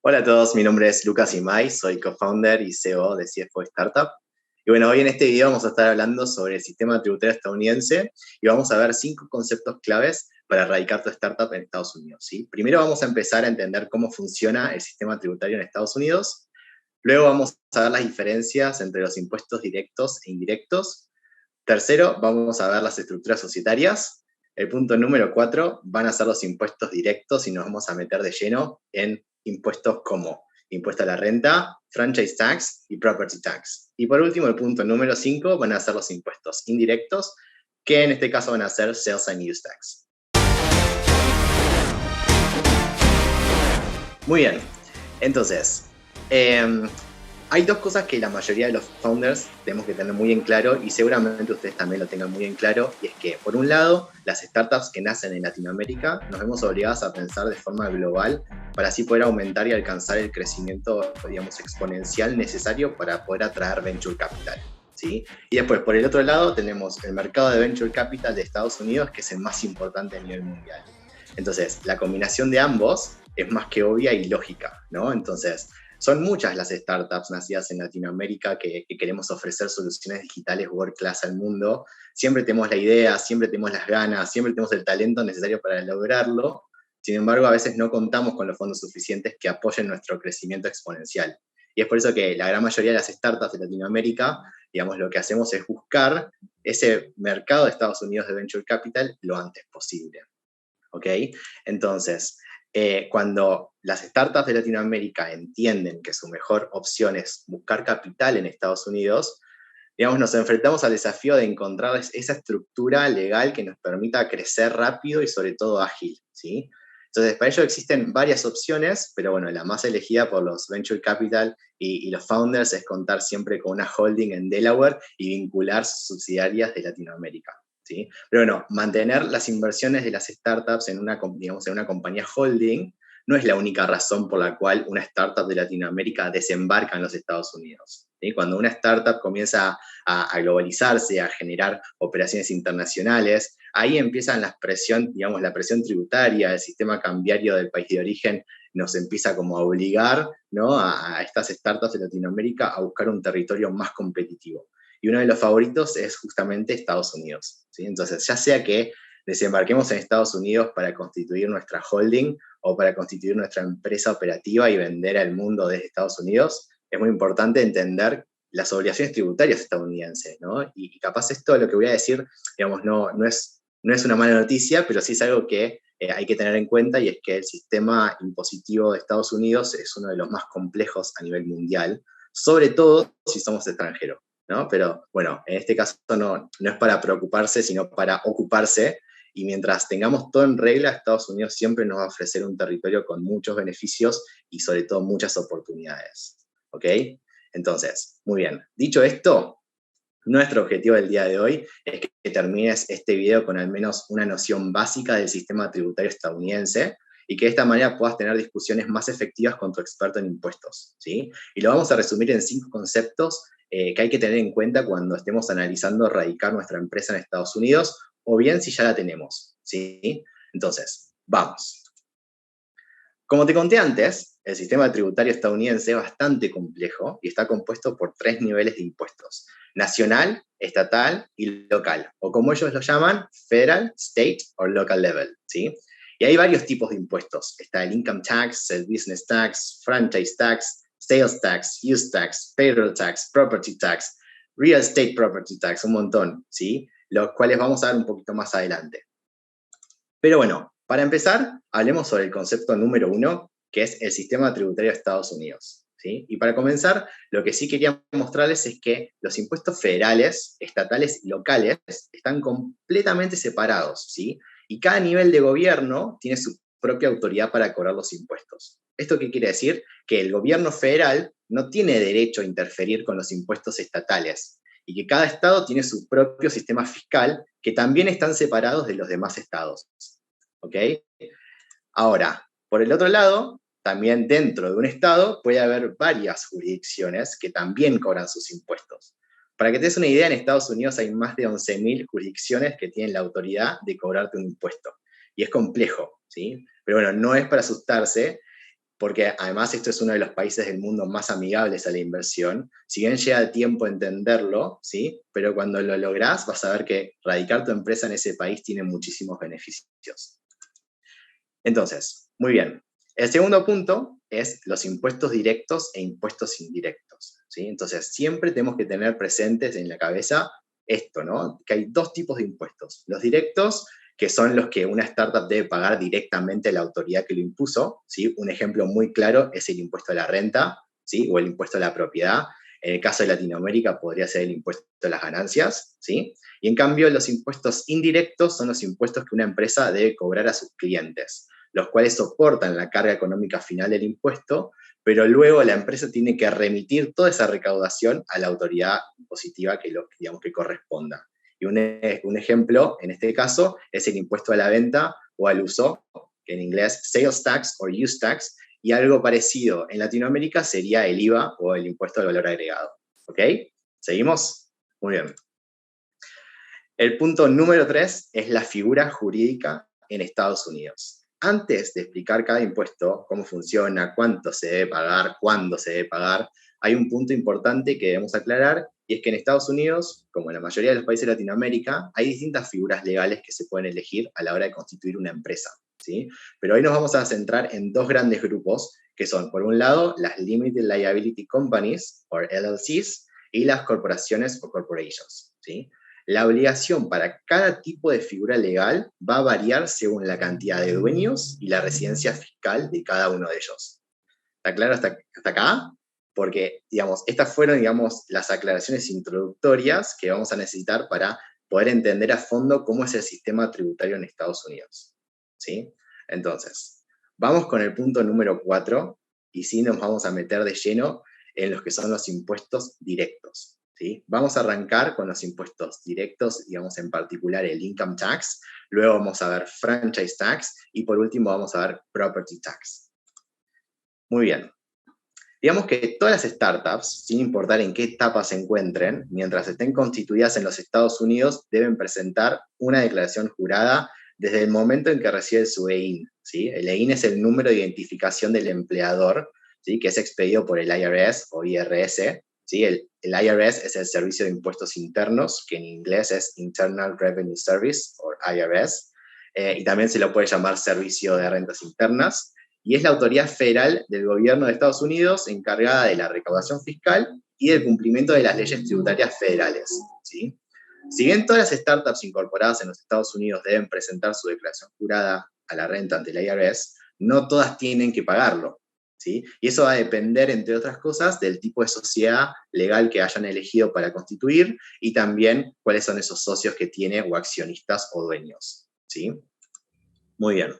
Hola a todos, mi nombre es Lucas Imay, soy co-founder y CEO de CFO Startup. Y bueno, hoy en este video vamos a estar hablando sobre el sistema tributario estadounidense y vamos a ver 5 conceptos claves para erradicar tu startup en Estados Unidos, ¿sí? Primero vamos a empezar a entender cómo funciona el sistema tributario en Estados Unidos. Luego vamos a ver las diferencias entre los impuestos directos e indirectos. Tercero, vamos a ver las estructuras societarias. El punto número 4 van a ser los impuestos directos y nos vamos a meter de lleno en impuestos como impuesto a la renta, franchise tax y property tax. Y por último, el punto número 5 van a ser los impuestos indirectos, que en este caso van a ser sales and use tax. Muy bien, entonces, hay dos cosas que la mayoría de los founders tenemos que tener muy en claro y seguramente ustedes también lo tengan muy en claro, y es que, por un lado, las startups que nacen en Latinoamérica nos vemos obligados a pensar de forma global para así poder aumentar y alcanzar el crecimiento, digamos, exponencial necesario para poder atraer venture capital, ¿sí? Y después, por el otro lado, tenemos el mercado de venture capital de Estados Unidos, que es el más importante a nivel mundial. Entonces, la combinación de ambos es más que obvia y lógica, ¿no? Entonces, son muchas las startups nacidas en Latinoamérica que queremos ofrecer soluciones digitales world class al mundo. Siempre tenemos la idea, siempre tenemos las ganas, siempre tenemos el talento necesario para lograrlo. Sin embargo, a veces no contamos con los fondos suficientes que apoyen nuestro crecimiento exponencial. Y es por eso que la gran mayoría de las startups de Latinoamérica, digamos, lo que hacemos es buscar ese mercado de Estados Unidos de Venture Capital lo antes posible. ¿Ok? Entonces, cuando las startups de Latinoamérica entienden que su mejor opción es buscar capital en Estados Unidos, digamos, nos enfrentamos al desafío de encontrar esa estructura legal que nos permita crecer rápido y sobre todo ágil, ¿sí? Entonces, para ello existen varias opciones, pero bueno, la más elegida por los venture capital y los founders es contar siempre con una holding en Delaware y vincular sus subsidiarias de Latinoamérica, ¿sí? Pero bueno, mantener las inversiones de las startups en una, digamos, en una compañía holding no es la única razón por la cual una startup de Latinoamérica desembarca en los Estados Unidos, ¿sí? Cuando una startup comienza a globalizarse, a generar operaciones internacionales, ahí empiezan la presión tributaria, el sistema cambiario del país de origen nos empieza como a obligar, ¿no?, a estas startups de Latinoamérica a buscar un territorio más competitivo. Y uno de los favoritos es justamente Estados Unidos, ¿sí? Entonces, ya sea que desembarquemos en Estados Unidos para constituir nuestra holding o para constituir nuestra empresa operativa y vender al mundo desde Estados Unidos, es muy importante entender las obligaciones tributarias estadounidenses, ¿no? Y capaz esto, lo que voy a decir, digamos, no es una mala noticia, pero sí es algo que hay que tener en cuenta, y es que el sistema impositivo de Estados Unidos es uno de los más complejos a nivel mundial, sobre todo si somos extranjeros, ¿no? Pero bueno, en este caso no es para preocuparse, sino para ocuparse, y mientras tengamos todo en regla, Estados Unidos siempre nos va a ofrecer un territorio con muchos beneficios y sobre todo muchas oportunidades, ¿ok? Entonces, muy bien, dicho esto, nuestro objetivo del día de hoy es que termines este video con al menos una noción básica del sistema tributario estadounidense y que de esta manera puedas tener discusiones más efectivas con tu experto en impuestos, ¿sí? Y lo vamos a resumir en 5 conceptos que hay que tener en cuenta cuando estemos analizando radicar nuestra empresa en Estados Unidos, o bien si ya la tenemos, ¿sí? Entonces, vamos. Como te conté antes, el sistema tributario estadounidense es bastante complejo y está compuesto por 3 niveles de impuestos: nacional, estatal y local, o como ellos lo llaman, federal, state o local level, ¿sí? Y hay varios tipos de impuestos. Está el income tax, el business tax, franchise tax, sales tax, use tax, payroll tax, property tax, real estate property tax, un montón, ¿sí? Los cuales vamos a ver un poquito más adelante. Pero bueno, para empezar, hablemos sobre el concepto número 1, que es el sistema tributario de Estados Unidos, ¿sí? Y para comenzar, lo que sí quería mostrarles es que los impuestos federales, estatales y locales están completamente separados, ¿sí? Y cada nivel de gobierno tiene su propia autoridad para cobrar los impuestos. ¿Esto qué quiere decir? Que el gobierno federal no tiene derecho a interferir con los impuestos estatales, y que cada estado tiene su propio sistema fiscal, que también están separados de los demás estados, ¿ok? Ahora, por el otro lado, también dentro de un estado puede haber varias jurisdicciones que también cobran sus impuestos. Para que te des una idea, en Estados Unidos hay más de 11.000 jurisdicciones que tienen la autoridad de cobrarte un impuesto. Y es complejo, ¿sí? Pero bueno, no es para asustarse, porque además esto es uno de los países del mundo más amigables a la inversión. Si bien lleva tiempo entenderlo, ¿sí? Pero cuando lo lográs vas a ver que radicar tu empresa en ese país tiene muchísimos beneficios. Entonces, muy bien. El segundo punto es los impuestos directos e impuestos indirectos, ¿sí? Entonces, siempre tenemos que tener presentes en la cabeza esto, ¿no? Que hay dos tipos de impuestos. Los directos, que son los que una startup debe pagar directamente a la autoridad que lo impuso, ¿sí? Un ejemplo muy claro es el impuesto a la renta, ¿sí? O el impuesto a la propiedad. En el caso de Latinoamérica podría ser el impuesto a las ganancias, ¿sí? Y en cambio los impuestos indirectos son los impuestos que una empresa debe cobrar a sus clientes, los cuales soportan la carga económica final del impuesto, pero luego la empresa tiene que remitir toda esa recaudación a la autoridad impositiva digamos, que corresponda. Y un ejemplo, en este caso, es el impuesto a la venta o al uso, que en inglés sales tax o use tax, y algo parecido en Latinoamérica sería el IVA o el impuesto al valor agregado. ¿Ok? ¿Seguimos? Muy bien. El punto número 3 es la figura jurídica en Estados Unidos. Antes de explicar cada impuesto, cómo funciona, cuánto se debe pagar, cuándo se debe pagar, hay un punto importante que debemos aclarar, y es que en Estados Unidos, como en la mayoría de los países de Latinoamérica, hay distintas figuras legales que se pueden elegir a la hora de constituir una empresa, ¿sí? Pero hoy nos vamos a centrar en dos grandes grupos, que son, por un lado, las Limited Liability Companies, o LLCs, y las corporaciones o corporations, ¿sí? La obligación para cada tipo de figura legal va a variar según la cantidad de dueños y la residencia fiscal de cada uno de ellos. ¿Está claro hasta acá? Porque, digamos, estas fueron, digamos, las aclaraciones introductorias que vamos a necesitar para poder entender a fondo cómo es el sistema tributario en Estados Unidos, ¿sí? Entonces, vamos con el punto número 4, y sí nos vamos a meter de lleno en los que son los impuestos directos, ¿sí? Vamos a arrancar con los impuestos directos, digamos, en particular el income tax, luego vamos a ver franchise tax, y por último vamos a ver property tax. Muy bien. Digamos que todas las startups, sin importar en qué etapa se encuentren, mientras estén constituidas en los Estados Unidos, deben presentar una declaración jurada desde el momento en que recibe su EIN, ¿sí? El EIN es el número de identificación del empleador, ¿sí? Que es expedido por el IRS o IRS, ¿sí? El IRS es el Servicio de Impuestos Internos, que en inglés es Internal Revenue Service, o IRS, y también se lo puede llamar Servicio de Rentas Internas, y es la autoridad federal del gobierno de Estados Unidos encargada de la recaudación fiscal y del cumplimiento de las leyes tributarias federales, ¿sí? Si bien todas las startups incorporadas en los Estados Unidos deben presentar su declaración jurada a la renta ante la IRS, no todas tienen que pagarlo, ¿sí? Y eso va a depender, entre otras cosas, del tipo de sociedad legal que hayan elegido para constituir y también cuáles son esos socios que tiene o accionistas o dueños, ¿sí? Muy bien.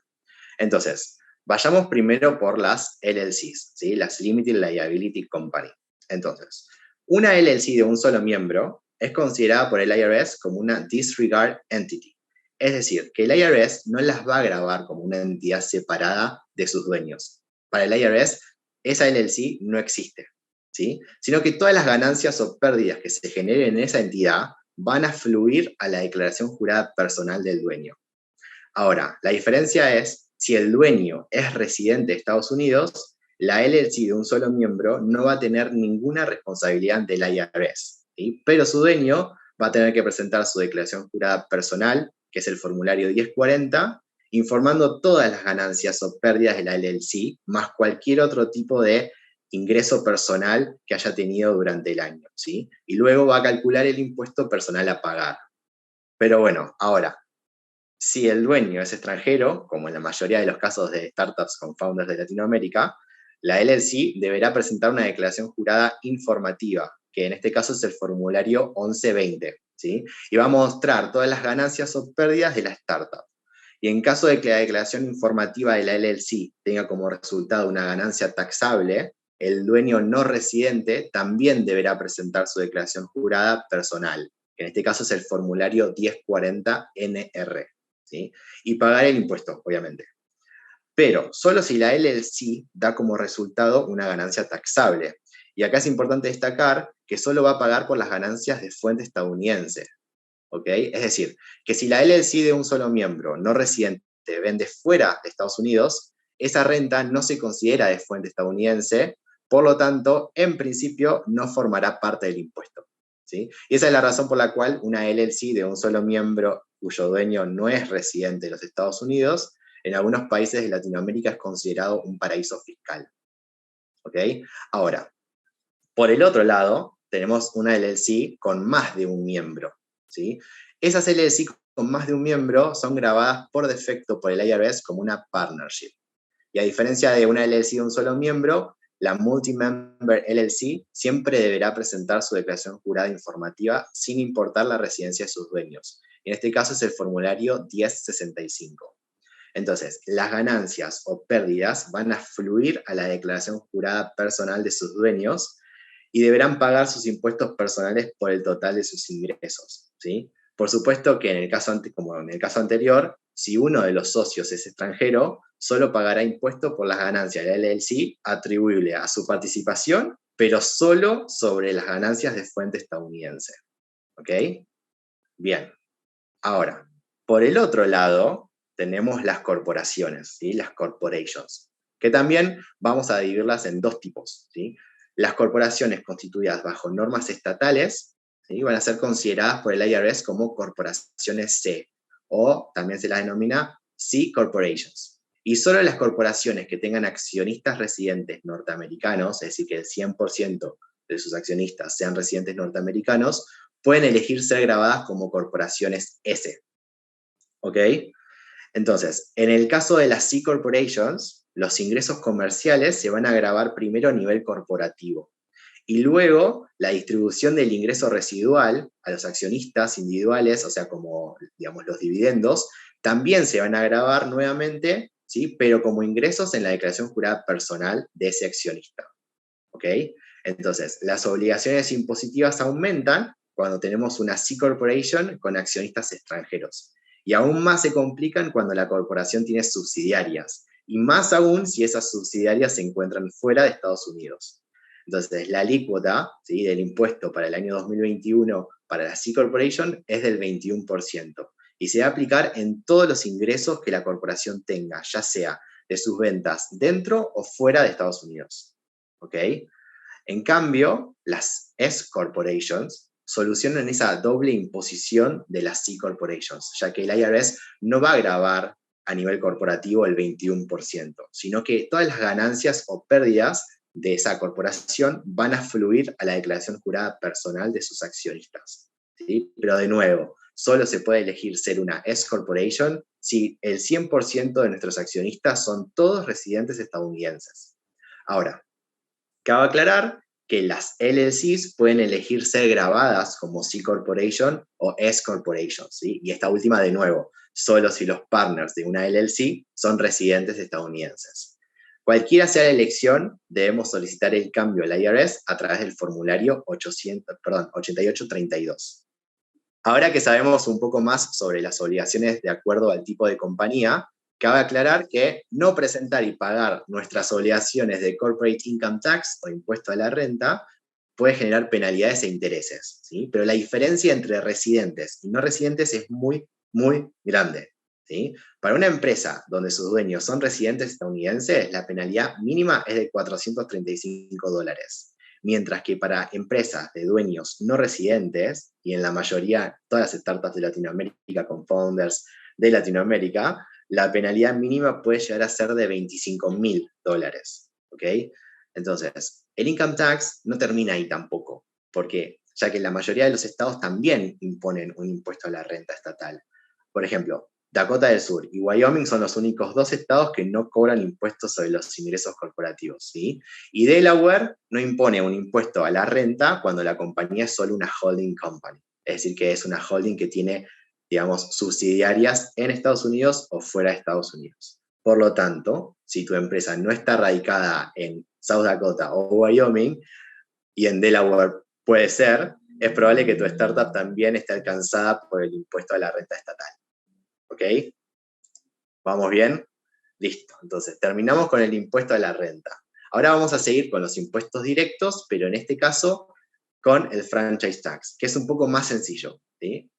Entonces, vayamos primero por las LLCs, ¿sí? Las Limited Liability Company. Entonces, una LLC de un solo miembro es considerada por el IRS como una disregard entity. Es decir, que el IRS no las va a grabar como una entidad separada de sus dueños. Para el IRS, esa LLC no existe, ¿sí? Sino que todas las ganancias o pérdidas que se generen en esa entidad van a fluir a la declaración jurada personal del dueño. Ahora, la diferencia es, si el dueño es residente de Estados Unidos, la LLC de un solo miembro no va a tener ninguna responsabilidad ante el IRS, ¿sí? Pero su dueño va a tener que presentar su declaración jurada personal, que es el formulario 1040, informando todas las ganancias o pérdidas de la LLC, más cualquier otro tipo de ingreso personal que haya tenido durante el año, ¿sí? Y luego va a calcular el impuesto personal a pagar. Pero bueno, ahora, si el dueño es extranjero, como en la mayoría de los casos de startups con founders de Latinoamérica, la LLC deberá presentar una declaración jurada informativa, que en este caso es el formulario 1120, ¿sí? Y va a mostrar todas las ganancias o pérdidas de la startup. Y en caso de que la declaración informativa de la LLC tenga como resultado una ganancia taxable, el dueño no residente también deberá presentar su declaración jurada personal, que en este caso es el formulario 1040NR. ¿sí? Y pagar el impuesto, obviamente. Pero solo si la LLC da como resultado una ganancia taxable. Y acá es importante destacar que solo va a pagar por las ganancias de fuente estadounidense. ¿Ok? Es decir, que si la LLC de un solo miembro no residente vende fuera de Estados Unidos, esa renta no se considera de fuente estadounidense, por lo tanto, en principio no formará parte del impuesto, ¿sí? Y esa es la razón por la cual una LLC de un solo miembro cuyo dueño no es residente de los Estados Unidos, en algunos países de Latinoamérica es considerado un paraíso fiscal. ¿Ok? Ahora, por el otro lado, tenemos una LLC con más de un miembro, ¿sí? Esas LLC con más de un miembro son grabadas por defecto por el IRS como una partnership. Y a diferencia de una LLC de un solo miembro, la multi-member LLC siempre deberá presentar su declaración jurada informativa sin importar la residencia de sus dueños. En este caso es el formulario 1065. Entonces, las ganancias o pérdidas van a fluir a la declaración jurada personal de sus dueños y deberán pagar sus impuestos personales por el total de sus ingresos, ¿sí? Por supuesto que como en el caso anterior, si uno de los socios es extranjero, solo pagará impuesto por las ganancias de la LLC atribuible a su participación, pero solo sobre las ganancias de fuente estadounidense. ¿Ok? Bien. Ahora, por el otro lado, tenemos las corporaciones, ¿sí? Las corporations, que también vamos a dividirlas en dos tipos, ¿sí? Las corporaciones constituidas bajo normas estatales, ¿sí? Van a ser consideradas por el IRS como corporaciones C, o también se las denomina C Corporations. Y solo las corporaciones que tengan accionistas residentes norteamericanos, es decir, que el 100% de sus accionistas sean residentes norteamericanos, pueden elegir ser grabadas como corporaciones S. ¿Ok? Entonces, en el caso de las C Corporations, los ingresos comerciales se van a grabar primero a nivel corporativo. Y luego, la distribución del ingreso residual a los accionistas individuales, o sea, como, digamos, los dividendos, también se van a grabar nuevamente, ¿sí? Pero como ingresos en la declaración jurada personal de ese accionista. ¿Ok? Entonces, las obligaciones impositivas aumentan cuando tenemos una C Corporation con accionistas extranjeros. Y aún más se complican cuando la corporación tiene subsidiarias. Y más aún si esas subsidiarias se encuentran fuera de Estados Unidos. Entonces, la alícuota, ¿sí?, del impuesto para el año 2021 para la C Corporation es del 21%. Y se va a aplicar en todos los ingresos que la corporación tenga, ya sea de sus ventas dentro o fuera de Estados Unidos. ¿Ok? En cambio, las S Corporations solucionan esa doble imposición de las C Corporations, ya que el IRS no va a grabar a nivel corporativo el 21%, sino que todas las ganancias o pérdidas de esa corporación van a fluir a la declaración jurada personal de sus accionistas, ¿sí? Pero de nuevo, solo se puede elegir ser una S Corporation si el 100% de nuestros accionistas son todos residentes estadounidenses. Ahora, cabe aclarar que las LLCs pueden elegir ser grabadas como C Corporation o S Corporation, ¿sí? Y esta última, de nuevo, solo si los partners de una LLC son residentes estadounidenses. Cualquiera sea la elección, debemos solicitar el cambio al IRS a través del formulario 8832. Ahora que sabemos un poco más sobre las obligaciones de acuerdo al tipo de compañía, cabe aclarar que no presentar y pagar nuestras obligaciones de Corporate Income Tax o impuesto a la renta puede generar penalidades e intereses, ¿sí? Pero la diferencia entre residentes y no residentes es muy, muy grande, ¿sí? Para una empresa donde sus dueños son residentes estadounidenses, la penalidad mínima es de $435. Mientras que para empresas de dueños no residentes, y en la mayoría, todas las startups de Latinoamérica con founders de Latinoamérica, la penalidad mínima puede llegar a ser de $25.000, ¿ok? Entonces, el income tax no termina ahí tampoco, porque ya que la mayoría de los estados también imponen un impuesto a la renta estatal. Por ejemplo, Dakota del Sur y Wyoming son los únicos dos estados que no cobran impuestos sobre los ingresos corporativos, ¿sí? Y Delaware no impone un impuesto a la renta cuando la compañía es solo una holding company, es decir, que es una holding que tiene, digamos, subsidiarias en Estados Unidos o fuera de Estados Unidos. Por lo tanto, si tu empresa no está radicada en South Dakota o Wyoming, y en Delaware puede ser, es probable que tu startup también esté alcanzada por el impuesto a la renta estatal. ¿Ok? ¿Vamos bien? Listo. Entonces, terminamos con el impuesto a la renta. Ahora vamos a seguir con los impuestos directos, pero en este caso con el franchise tax, que es un poco más sencillo, ¿sí?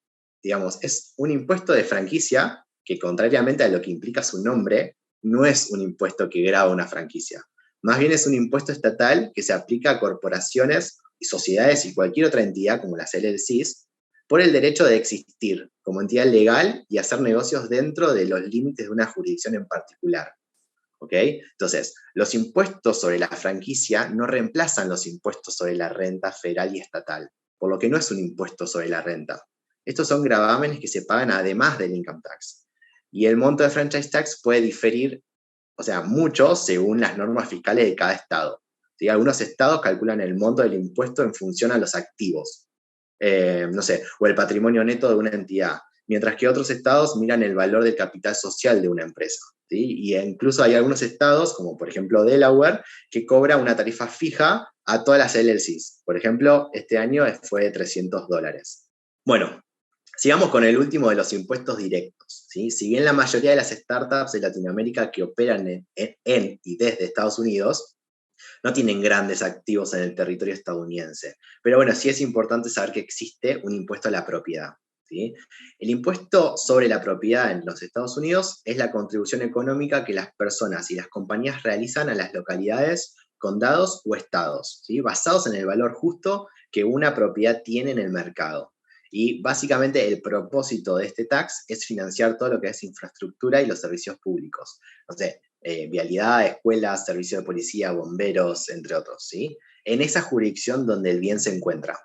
Digamos, es un impuesto de franquicia que, contrariamente a lo que implica su nombre, no es un impuesto que grava una franquicia. Más bien es un impuesto estatal que se aplica a corporaciones y sociedades y cualquier otra entidad como las LLCs por el derecho de existir como entidad legal y hacer negocios dentro de los límites de una jurisdicción en particular. ¿Ok? Entonces, los impuestos sobre la franquicia no reemplazan los impuestos sobre la renta federal y estatal, por lo que no es un impuesto sobre la renta. Estos son gravámenes que se pagan además del income tax. Y el monto de franchise tax puede diferir, o sea, mucho según las normas fiscales de cada estado. ¿Sí? Algunos estados calculan el monto del impuesto en función a los activos, no sé, o el patrimonio neto de una entidad, mientras que otros estados miran el valor del capital social de una empresa. ¿Sí? Y incluso hay algunos estados, como por ejemplo Delaware, que cobra una tarifa fija a todas las LLCs. Por ejemplo, este año fue de $300. Bueno, sigamos con el último de los impuestos directos. ¿Sí? Si bien la mayoría de las startups de Latinoamérica que operan en y desde Estados Unidos no tienen grandes activos en el territorio estadounidense. Pero bueno, sí es importante saber que existe un impuesto a la propiedad. ¿Sí? El impuesto sobre la propiedad en los Estados Unidos es la contribución económica que las personas y las compañías realizan a las localidades, condados o estados, ¿sí? Basados en el valor justo que una propiedad tiene en el mercado. Y básicamente el propósito de este tax es financiar todo lo que es infraestructura y los servicios públicos. O sea, vialidad, escuelas, servicio de policía, bomberos, entre otros, ¿sí? En esa jurisdicción donde el bien se encuentra.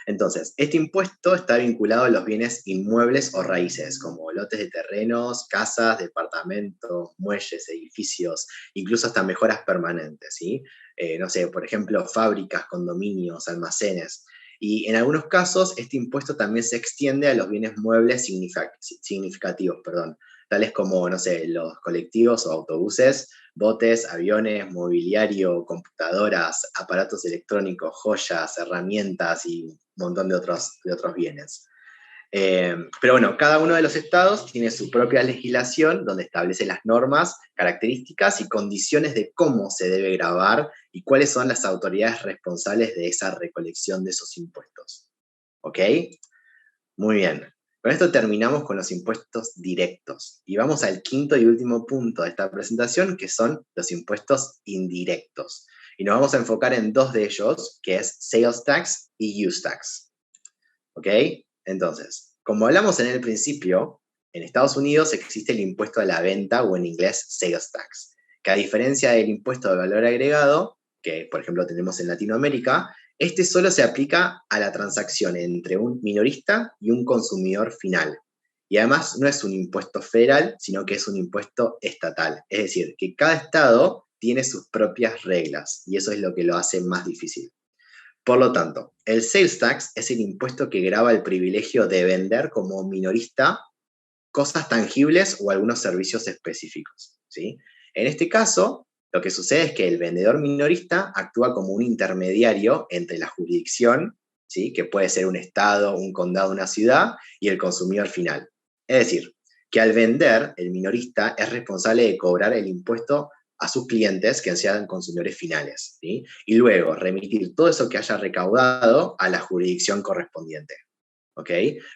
Entonces, este impuesto está vinculado a los bienes inmuebles o raíces, como lotes de terrenos, casas, departamentos, muelles, edificios, incluso hasta mejoras permanentes, ¿sí? No sé, por ejemplo, fábricas, condominios, almacenes. Y en algunos casos, este impuesto también se extiende a los bienes muebles significativos, perdón, tales como, no sé, los colectivos o autobuses, botes, aviones, mobiliario, computadoras, aparatos electrónicos, joyas, herramientas y un montón de otros bienes. Pero bueno, cada uno de los estados tiene su propia legislación donde establece las normas, características y condiciones de cómo se debe gravar y cuáles son las autoridades responsables de esa recolección de esos impuestos. ¿Ok? Muy bien. Con esto terminamos con los impuestos directos. Y vamos al quinto y último punto de esta presentación, que son los impuestos indirectos. Y nos vamos a enfocar en dos de ellos, que es Sales Tax y Use Tax. ¿Ok? Entonces, como hablamos en el principio, en Estados Unidos existe el impuesto a la venta, o en inglés Sales Tax, que a diferencia del impuesto de valor agregado, que por ejemplo tenemos en Latinoamérica, este solo se aplica a la transacción entre un minorista y un consumidor final. Y además no es un impuesto federal, sino que es un impuesto estatal. Es decir, que cada estado tiene sus propias reglas, y eso es lo que lo hace más difícil. Por lo tanto, el sales tax es el impuesto que grava el privilegio de vender como minorista cosas tangibles o algunos servicios específicos, ¿sí? En este caso, lo que sucede es que el vendedor minorista actúa como un intermediario entre la jurisdicción, ¿sí? Que puede ser un estado, un condado, una ciudad, y el consumidor final. Es decir, que al vender, el minorista es responsable de cobrar el impuesto a sus clientes, que sean consumidores finales, ¿sí? Y luego remitir todo eso que haya recaudado a la jurisdicción correspondiente. ¿Ok?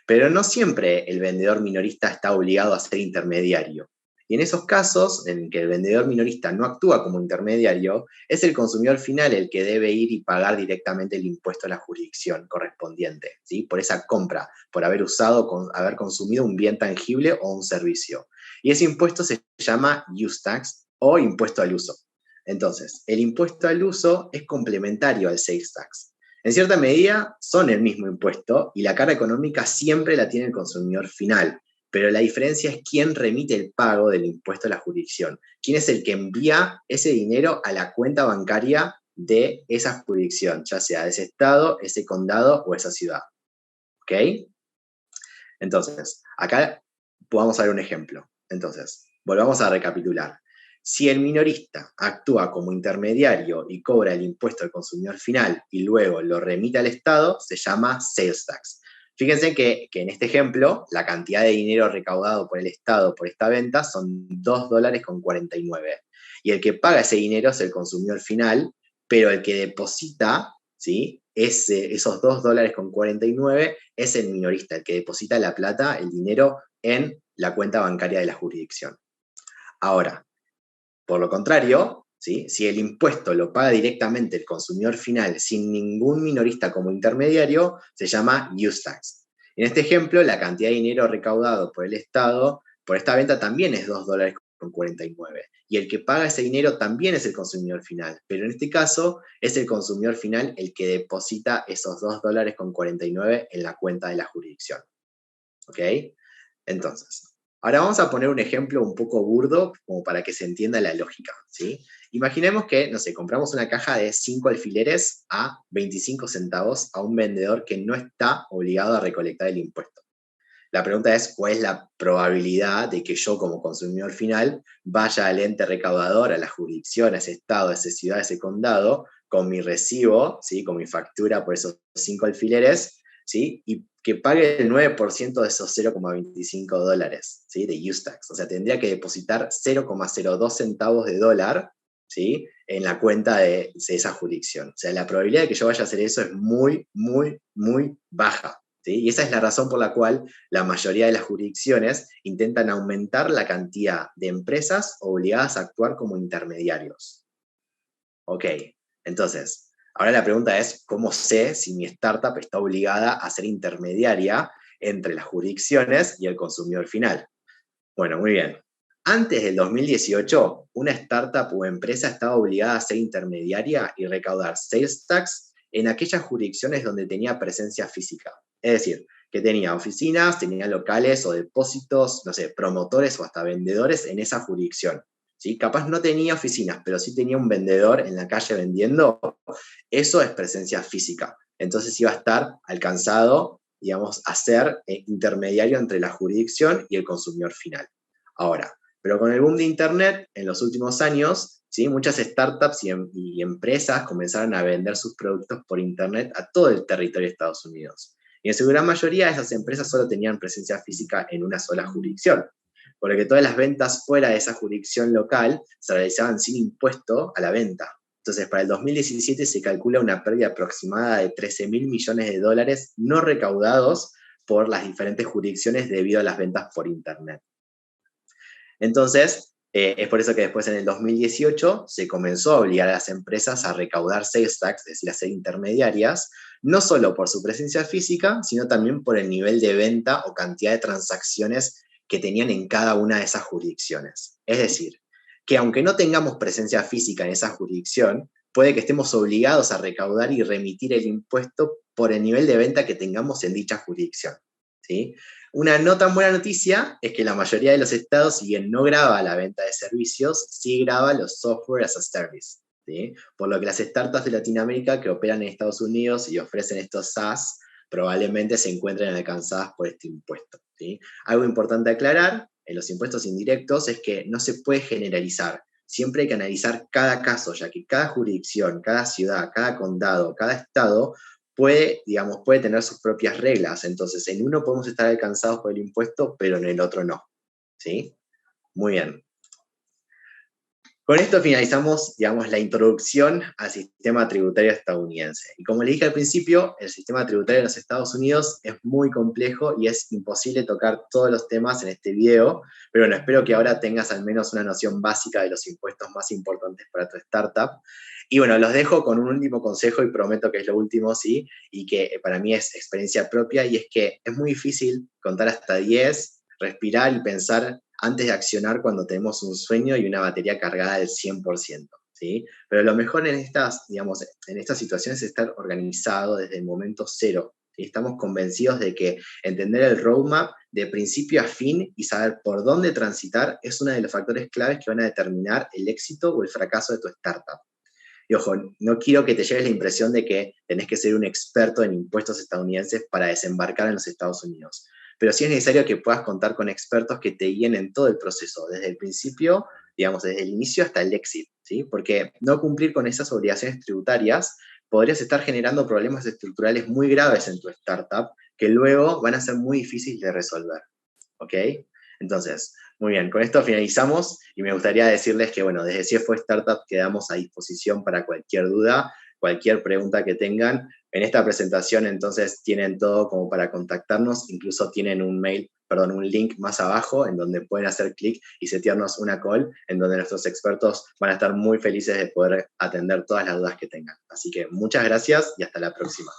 Pero no siempre el vendedor minorista está obligado a ser intermediario. Y en esos casos en que el vendedor minorista no actúa como intermediario, es el consumidor final el que debe ir y pagar directamente el impuesto a la jurisdicción correspondiente, ¿sí? Por esa compra, por haber haber consumido un bien tangible o un servicio. Y ese impuesto se llama use tax o impuesto al uso. Entonces, el impuesto al uso es complementario al sales tax. En cierta medida son el mismo impuesto y la carga económica siempre la tiene el consumidor final, pero la diferencia es quién remite el pago del impuesto a la jurisdicción, quién es el que envía ese dinero a la cuenta bancaria de esa jurisdicción, ya sea de ese estado, ese condado o esa ciudad. ¿Ok? Entonces, acá vamos a ver un ejemplo. Entonces, volvamos a recapitular. Si el minorista actúa como intermediario y cobra el impuesto al consumidor final y luego lo remite al Estado, se llama sales tax. Fíjense que en este ejemplo, la cantidad de dinero recaudado por el Estado por esta venta son $2.49. Y el que paga ese dinero es el consumidor final, pero el que deposita, ¿sí? Esos $2.49 es el minorista, el que deposita la plata, el dinero, en la cuenta bancaria de la jurisdicción. Ahora, por lo contrario, ¿sí? Si el impuesto lo paga directamente el consumidor final sin ningún minorista como intermediario, se llama use tax. En este ejemplo, la cantidad de dinero recaudado por el Estado por esta venta también es $2,49. Y el que paga ese dinero también es el consumidor final. Pero en este caso, es el consumidor final el que deposita esos $2,49 en la cuenta de la jurisdicción. ¿Ok? Entonces, ahora vamos a poner un ejemplo un poco burdo como para que se entienda la lógica, ¿sí? Imaginemos que, no sé, compramos una caja de 5 alfileres a 25 centavos a un vendedor que no está obligado a recolectar el impuesto. La pregunta es, ¿cuál es la probabilidad de que yo como consumidor final vaya al ente recaudador, a la jurisdicción, a ese estado, a esa ciudad, a ese condado, con mi recibo, ¿sí? Con mi factura por esos 5 alfileres, ¿sí? Y que pague el 9% de esos $0,25, ¿sí? De use tax. O sea, tendría que depositar 0,02 centavos de dólar, ¿sí? En la cuenta de esa jurisdicción. O sea, la probabilidad de que yo vaya a hacer eso es muy, muy, muy baja. ¿Sí? Y esa es la razón por la cual la mayoría de las jurisdicciones intentan aumentar la cantidad de empresas obligadas a actuar como intermediarios. Ok, entonces, ahora la pregunta es, ¿cómo sé si mi startup está obligada a ser intermediaria entre las jurisdicciones y el consumidor final? Bueno, muy bien. Antes del 2018, una startup o empresa estaba obligada a ser intermediaria y recaudar sales tax en aquellas jurisdicciones donde tenía presencia física. Es decir, que tenía oficinas, tenía locales o depósitos, no sé, promotores o hasta vendedores en esa jurisdicción. ¿Sí? Capaz no tenía oficinas, pero sí tenía un vendedor en la calle vendiendo. Eso es presencia física. Entonces iba a estar alcanzado, digamos, a ser intermediario entre la jurisdicción y el consumidor final. Ahora, pero con el boom de Internet en los últimos años, ¿sí? Muchas startups y empresas comenzaron a vender sus productos por Internet a todo el territorio de Estados Unidos. Y en su gran mayoría esas empresas solo tenían presencia física en una sola jurisdicción, por lo que todas las ventas fuera de esa jurisdicción local se realizaban sin impuesto a la venta. Entonces, para el 2017 se calcula una pérdida aproximada de 13.000 millones de dólares no recaudados por las diferentes jurisdicciones debido a las ventas por Internet. Entonces, es por eso que después en el 2018 se comenzó a obligar a las empresas a recaudar sales tax, es decir, a ser intermediarias, no solo por su presencia física, sino también por el nivel de venta o cantidad de transacciones que tenían en cada una de esas jurisdicciones. Es decir, que aunque no tengamos presencia física en esa jurisdicción, puede que estemos obligados a recaudar y remitir el impuesto por el nivel de venta que tengamos en dicha jurisdicción, ¿sí? Una no tan buena noticia es que la mayoría de los estados, si bien no graba la venta de servicios, sí graba los software as a service, ¿sí? Por lo que las startups de Latinoamérica que operan en Estados Unidos y ofrecen estos SaaS probablemente se encuentren alcanzadas por este impuesto, ¿sí? Algo importante aclarar en los impuestos indirectos es que no se puede generalizar. Siempre hay que analizar cada caso, ya que cada jurisdicción, cada ciudad, cada condado, cada estado puede, digamos, puede tener sus propias reglas. Entonces, en uno podemos estar alcanzados por el impuesto, pero en el otro no. ¿Sí? Muy bien. Con esto finalizamos, digamos, la introducción al sistema tributario estadounidense. Y como le dije al principio, el sistema tributario de los Estados Unidos es muy complejo y es imposible tocar todos los temas en este video, pero bueno, espero que ahora tengas al menos una noción básica de los impuestos más importantes para tu startup. Y bueno, los dejo con un último consejo y prometo que es lo último, sí, y que para mí es experiencia propia, y es que es muy difícil contar hasta 10, respirar y pensar antes de accionar cuando tenemos un sueño y una batería cargada del 100%, ¿sí? Pero lo mejor en estas, digamos, en estas situaciones es estar organizado desde el momento cero, ¿sí? Estamos convencidos de que entender el roadmap de principio a fin y saber por dónde transitar es uno de los factores claves que van a determinar el éxito o el fracaso de tu startup. Y ojo, no quiero que te lleves la impresión de que tenés que ser un experto en impuestos estadounidenses para desembarcar en los Estados Unidos. Pero sí es necesario que puedas contar con expertos que te guíen en todo el proceso, desde el principio, digamos, desde el inicio hasta el exit, ¿sí? Porque no cumplir con esas obligaciones tributarias podrías estar generando problemas estructurales muy graves en tu startup que luego van a ser muy difíciles de resolver, ¿ok? Entonces, muy bien, con esto finalizamos y me gustaría decirles que, bueno, desde CFO Startup quedamos a disposición para cualquier duda, cualquier pregunta que tengan. En esta presentación, entonces, tienen todo como para contactarnos, incluso tienen un mail perdón, un link más abajo en donde pueden hacer clic y setearnos una call en donde nuestros expertos van a estar muy felices de poder atender todas las dudas que tengan. Así que muchas gracias y hasta la próxima.